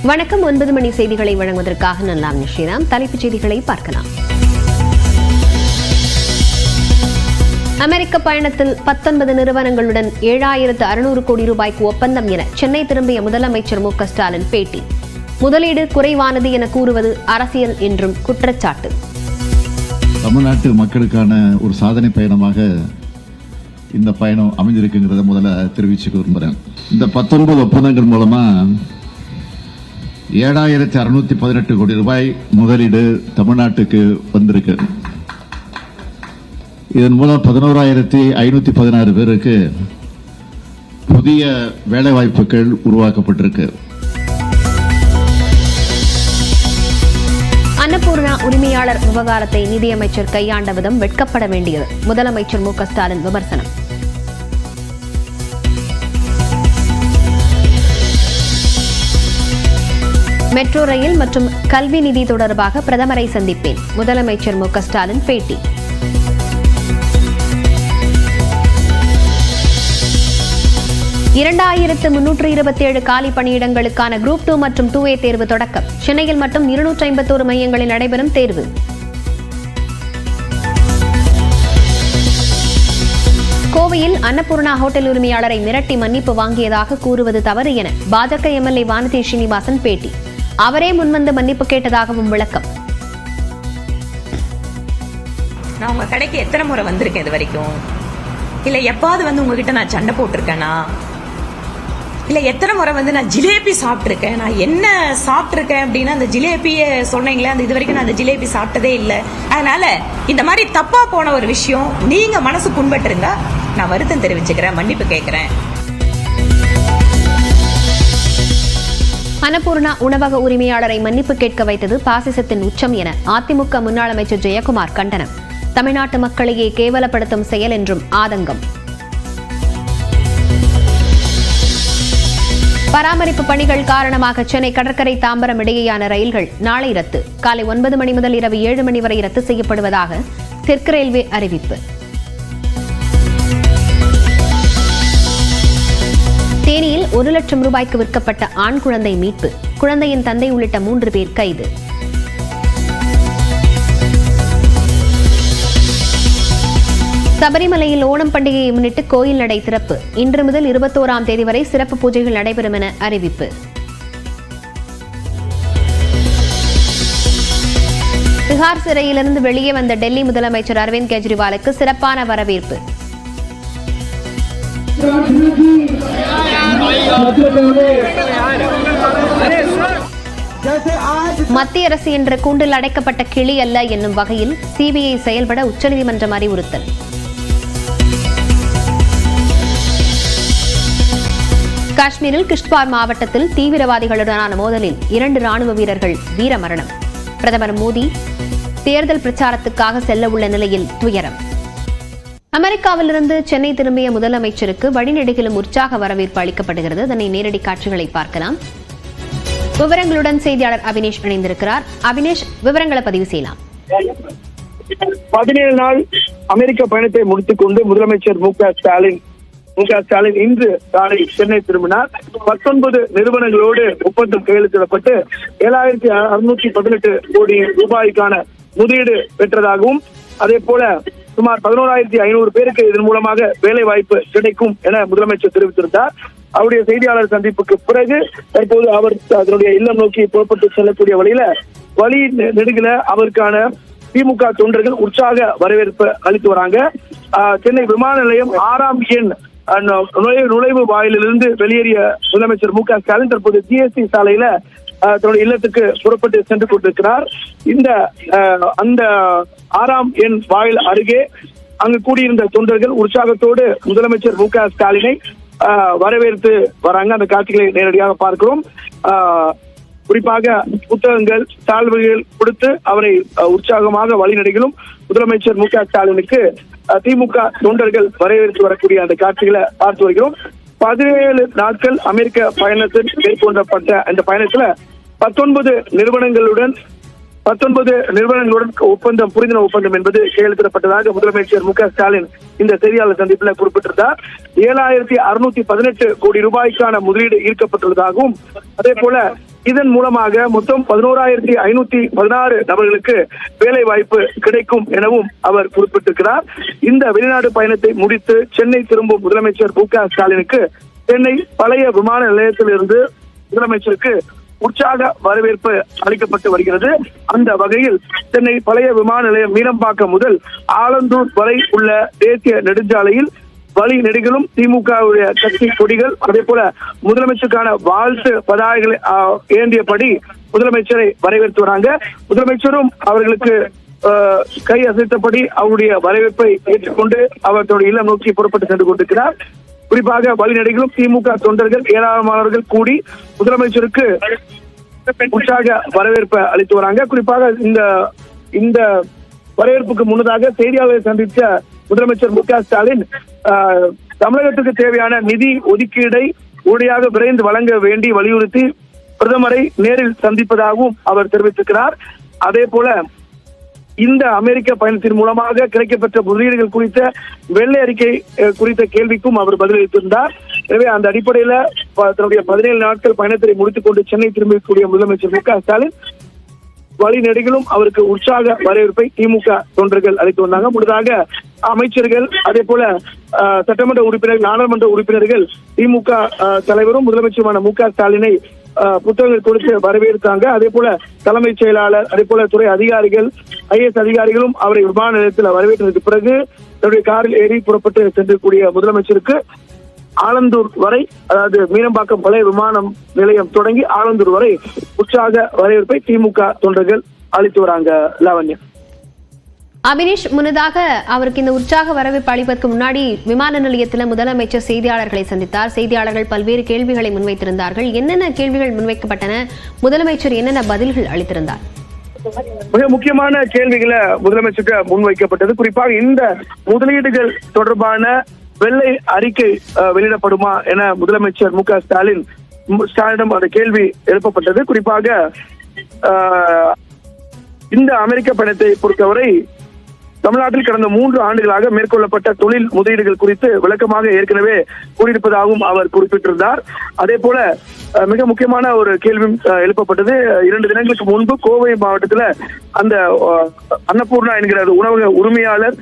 வணக்கம். 9 மணி செய்திகளை வழங்குவதற்காக நான் ஸ்ரீராம். தலைப்புச் செய்திகளை பார்க்கலாம். அமெரிக்க பயணத்தில் 19 நிறுவனங்களுடன் 7600 கோடி ரூபாய்க்கு ஒப்பந்தம் என சென்னை திரும்பிய முதலமைச்சர் மு.க. ஸ்டாலின் பேட்டி. முதலீடு குறைவானது என கூறுவது அரசியல் என்றும் குற்றச்சாட்டு. தமிழ்நாட்டு மக்களுக்கான ஒரு சாதனை பயணமாக இந்த பயணம் அமைஞ்சிருக்குங்கிறத முதல்ல தெரிவிச்சுக்க விரும்புகிறேன். இந்த 19 ஒப்பந்தங்கள் மூலமா 7618 கோடி ரூபாய் முதலீடு தமிழ்நாட்டுக்கு வந்திருக்கு. இதன் மூலம் 11,516 பேருக்கு புதிய வேலைவாய்ப்புகள் உருவாக்கப்பட்டிருக்கு. அன்னபூர்ணா உரிமையாளர் விவகாரத்தை நிதியமைச்சர் கையாண்ட விதம் வெட்கப்பட வேண்டியது. முதலமைச்சர் மு.க. ஸ்டாலின் விமர்சனம். மெட்ரோ ரயில் மற்றும் கல்வி நிதி தொடர்பாக பிரதமரை சந்திப்பேன். முதலமைச்சர் மு.க. ஸ்டாலின் பேட்டி. இரண்டாயிரத்து 327 காலி பணியிடங்களுக்கான குரூப் 2 மற்றும் 2A தேர்வு தொடக்கம். சென்னையில் மட்டும் 251 மையங்களில் நடைபெறும் தேர்வு. கோவையில் அன்னபூர்ணா ஹோட்டல் உரிமையாளரை மிரட்டி மன்னிப்பு வாங்கியதாக கூறுவது தவறு என பாஜக எம்எல்ஏ வானதி ஸ்ரீனிவாசன் பேட்டி. அவரே முன்வந்து மன்னிப்பு கேட்டதாகவும் விளக்கம். நான் உங்க கடைக்கு எத்தனை முறை வந்திருக்கேன் இது வரைக்கும்? இல்ல எப்பாவது உங்ககிட்ட நான் சண்டை போட்டிருக்கேனா? இல்ல எத்தனை முறை நான் ஜிலேபி சாப்பிட்டிருக்கேன்? நான் என்ன சாப்பிட்டிருக்கேன் அப்படின்னா அந்த ஜிலேபியை சொன்னீங்களே, அந்த இது வரைக்கும் நான் அந்த ஜிலேபி சாப்பிட்டதே இல்லை. அதனால இந்த மாதிரி தப்பா போன ஒரு விஷயம் நீங்க மனசு புண்பட்டு இருந்தா நான் வருத்தம் தெரிவிச்சுக்கிறேன், மன்னிப்பு கேட்கிறேன். அன்னபூர்ணா உணவக உரிமையாளரை மன்னிப்பு கேட்க வைத்தது பாசிசத்தின் உச்சம் என அதிமுக முன்னாள் அமைச்சர் ஜெயக்குமார் கண்டனம். தமிழ்நாட்டு மக்களையே கேவலப்படுத்தும் செயல் என்றும் ஆதங்கம். பராமரிப்பு பணிகள் காரணமாக சென்னை கடற்கரை தாம்பரம் இடையேயான ரயில்கள் நாளை ரத்து. காலை 9 மணி முதல் இரவு 7 மணி வரை ரத்து செய்யப்படுவதாக தெற்கு ரயில்வே அறிவிப்பு. தேனியில் 1 லட்சம் ரூபாய்க்கு விற்கப்பட்ட ஆண் குழந்தை மீட்பு. குழந்தையின் தந்தை உள்ளிட்ட 3 பேர் கைது. சபரிமலையில் ஓணம் பண்டிகையை முன்னிட்டு கோயில் நடை திறப்பு. இன்று முதல் 21ஆம் தேதி வரை சிறப்பு பூஜைகள் நடைபெறும் என அறிவிப்பு. திஹார் சிறையிலிருந்து வெளியே வந்த டெல்லி முதலமைச்சர் அரவிந்த் கெஜ்ரிவாலுக்கு சிறப்பான வரவேற்பு. மத்திய அரசு என்ற கூண்டில் அடைக்கப்பட்ட கிளி அல்ல என்னும் வகையில் சிபிஐ செயல்பட உச்சநீதிமன்றம் அறிவுறுத்தல். காஷ்மீரில் கிஷ்ட்வார் மாவட்டத்தில் தீவிரவாதிகளுடனான மோதலில் 2 ராணுவ வீரர்கள் வீரமரணம். பிரதமர் மோடி தேர்தல் பிரச்சாரத்துக்காக செல்ல உள்ள நிலையில் துயரம். அமெரிக்காவிலிருந்து சென்னை திரும்பிய முதலமைச்சருக்கு வழிநெடுகிலும் உற்சாக வரவேற்பு அளிக்கப்படுகிறது. அதனை நேரடி காட்சிகளை பார்க்கலாம். விவரங்களுடன் செய்தியாளர் அபினேஷ் இணைந்திருக்கிறார். அபினேஷ், விவரங்களை பதிவு செய்யலாம். 17 நாள் அமெரிக்க பயணத்தை முடித்துக் கொண்டு முதலமைச்சர் மு.க. ஸ்டாலின் இன்று காலை சென்னை திரும்பினார். 19 நிறுவனங்களோடு ஒப்பந்தம் கையெழுத்திடப்பட்டு 7618 கோடி ரூபாய்க்கான முதலீடு பெற்றதாகவும், அதே போல சுமார் 11,500 பேருக்கு இதன் மூலமாக வேலை வாய்ப்பு கிடைக்கும் என முதலமைச்சர் தெரிவித்திருந்தார். அவருடைய செய்தியாளர் சந்திப்புக்கு பிறகு தற்போது அவர் அதனுடைய இல்லம் நோக்கி புறப்பட்டு செல்லக்கூடிய வழி நெடுகில அவருக்கான திமுக தொண்டர்கள் உற்சாக வரவேற்பு அளித்து வராங்க. சென்னை விமான நிலையம் 6ஆம் எண் நுழைவு வாயிலிருந்து வெளியேறிய முதலமைச்சர் மு.க. ஸ்டாலின் தற்போது ஜிஎஸ்டி சாலையில தன்னுடைய இல்லத்துக்கு புறப்பட்டு சென்று கொண்டிருக்கிறார். அந்த 6ஆம் எண் வாயில் அருகே அங்கு கூடியிருந்த தொண்டர்கள் உற்சாகத்தோடு முதலமைச்சர் மு.க. ஸ்டாலினை வரவேற்று வராங்க. அந்த காட்சிகளை நேரடியாக பார்க்கிறோம். குறிப்பாக புத்தகங்கள், சால்வைகள் கொடுத்து அவரை உற்சாகமாக வழிநடைகளும் முதலமைச்சர் மு.க. ஸ்டாலினுக்கு திமுக தொண்டர்கள் வரவேற்று வரக்கூடிய அந்த காட்சிகளை பார்த்து வருகிறோம். 17 நாட்கள் அமெரிக்க பயணத்தில் மேற்கொள்ளப்பட்ட அந்த பயணத்துல 19 நிறுவனங்களுடன் புரிந்துணர்வு ஒப்பந்தம் என்பது கையெழுத்திடப்பட்டதாக முதலமைச்சர் மு.க. ஸ்டாலின் இந்த செய்தியாளர் சந்திப்பில் குறிப்பிட்டிருந்தார். 7618 கோடி ரூபாய்க்கான முதலீடு ஈர்க்கப்பட்டுள்ளதாகவும், அதே போல இதன் மூலமாக மொத்தம் 11,516 நபர்களுக்கு வேலை வாய்ப்பு கிடைக்கும் எனவும் அவர் குறிப்பிட்டிருக்கிறார். இந்த வெளிநாடு பயணத்தை முடித்து சென்னை திரும்பும் முதலமைச்சர் மு க ஸ்டாலினுக்கு சென்னை பழைய விமான நிலையத்திலிருந்து முதலமைச்சருக்கு உற்சாக வரவேற்பு அளிக்கப்பட்டு வருகிறது. அந்த வகையில் சென்னை பழைய விமான நிலையம் மீனம்பாக்கம் முதல் ஆலந்தூர் வரை உள்ள தேசிய நெடுஞ்சாலையில் வழி நெடுகிலும் திமுகவுடைய கட்சி கொடிகள், அதே போல முதலமைச்சருக்கான வாழ்த்து பதாகைகளை ஏந்தியபடி முதலமைச்சரை வரவேற்று வராங்க. முதலமைச்சரும் அவர்களுக்கு கை அசைத்தபடி அவருடைய வரவேற்பை ஏற்றுக்கொண்டு அவர் தன்னுடைய இல்லம் நோக்கி புறப்பட்டு சென்று கொண்டிருக்கிறார். குறிப்பாக வழிநடைகளும் திமுக தொண்டர்கள் ஏராளமானவர்கள் கூடி முதலமைச்சருக்கு உற்சாக வரவேற்பை அளித்து வராங்க. குறிப்பாக இந்த வரவேற்புக்கு முன்னதாக செய்தியாளர்களை சந்தித்த முதலமைச்சர் மு க ஸ்டாலின் தமிழகத்துக்கு தேவையான நிதி ஒதுக்கீடை உடனடியாக விரைந்து வழங்க வேண்டி வலியுறுத்தி பிரதமரை நேரில் சந்திப்பதாகவும் அவர் தெரிவித்திருக்கிறார். அதே போல இந்த அமெரிக்க பயணத்தின் மூலமாக கிடைக்கப்பெற்ற முதலீடுகள் குறித்த வெள்ளை அறிக்கை குறித்த கேள்விக்கும் அவர் பதிலளித்திருந்தார். எனவே அந்த அடிப்படையில தன்னுடைய 17 நாட்கள் பயணத்தை முடித்துக் கொண்டு சென்னை திரும்பக்கூடிய முதலமைச்சர் மு க ஸ்டாலின் வழி நெடுகிலும் அவருக்கு உற்சாக வரவேற்பை திமுக தொண்டர்கள் அளித்து வந்தாங்க. முன்னதாக அமைச்சர்கள், அதே போல சட்டமன்ற உறுப்பினர்கள், நாடாளுமன்ற உறுப்பினர்கள் திமுக தலைவரும் முதலமைச்சருமான மு க ஸ்டாலினை புத்தகங்கள் கொடுத்து வரவேற்றாங்க. அதே போல தலைமைச் செயலாளர், அதே போல துறை அதிகாரிகள், IAS அதிகாரிகளும் அவரை விமான நிலையத்தில் வரவேற்றதற்கு பிறகு தன்னுடைய காரில் ஏறி புறப்பட்டு சென்றக்கூடிய முதலமைச்சருக்கு ஆலந்தூர் வரை, அதாவது மீனம்பாக்கம் பழைய விமான நிலையம் தொடங்கி ஆலந்தூர் வரை உற்சாக வரவேற்பை திமுக தொண்டர்கள் அளித்து வராங்க. லாவண்யா. அபினேஷ், முன்னதாக அவருக்கு இந்த உற்சாக வரவேற்பு அளிப்பதற்கு முன்னாடி விமான நிலையத்தில் முதலமைச்சர் செய்தியாளர்களை சந்தித்தார். செய்தியாளர்கள் பல்வேறு கேள்விகளை முன்வைத்திருந்தார்கள். என்னென்ன கேள்விகள் முன்வைக்கப்பட்டன? முதலமைச்சர் என்னென்ன பதில்கள் அளித்திருந்தார்? மிக முக்கியமான கேள்விகளை முதலமைச்சருக்கு முன்வைக்கப்பட்டது. குறிப்பாக இந்த முதலீடுகள் தொடர்பான வெள்ளை அறிக்கை வெளியிடப்படுமா என முதலமைச்சர் மு க ஸ்டாலினிடம் அந்த கேள்வி எழுப்பப்பட்டது. குறிப்பாக இந்த அமெரிக்க பயணத்தை பொறுத்தவரை தமிழ்நாட்டில் கடந்த 3 ஆண்டுகளாக மேற்கொள்ளப்பட்ட தொழில் முதலீடுகள் குறித்து விளக்கமாக ஏற்கனவே கூறியிருப்பதாகவும் அவர் குறிப்பிட்டிருந்தார். அதே போல மிக முக்கியமான ஒரு கேள்வியும் எழுப்பப்பட்டது. 2 தினங்களுக்கு முன்பு கோவை மாவட்டத்தில் அந்த அன்னபூர்ணா என்கிற உணவக உரிமையாளர்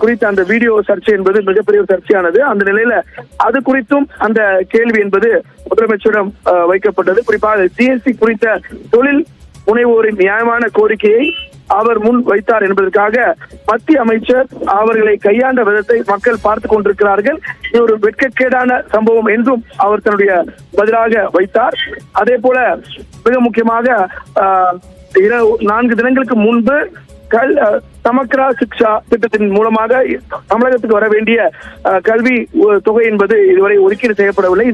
குறித்த அந்த வீடியோ சர்ச்சை என்பது மிகப்பெரிய சர்ச்சையானது. அந்த நிலையில அது குறித்தும் அந்த கேள்வி என்பது முதலமைச்சரிடம் வைக்கப்பட்டது. குறிப்பாக GST குறித்த தொழில் முனைவோரின் நியாயமான கோரிக்கையை அவர் முன் வைத்தார் என்பதற்காக மத்திய அமைச்சர் அவர்களை கையாண்ட விதத்தை மக்கள் பார்த்துக் கொண்டிருக்கிறார்கள். இது ஒரு வெட்கக்கேடான சம்பவம் என்றும் அவர் தன்னுடைய பதிலாக வைத்தார். அதே போல மிக முக்கியமாக 4 தினங்களுக்கு முன்பு சமக்ரா சிக்ஷா திட்டத்தின் மூலமாக தமிழகத்துக்கு வர வேண்டிய கல்வி தொகை என்பது இதுவரை ஒதுக்கீடு செய்யப்படவில்லை.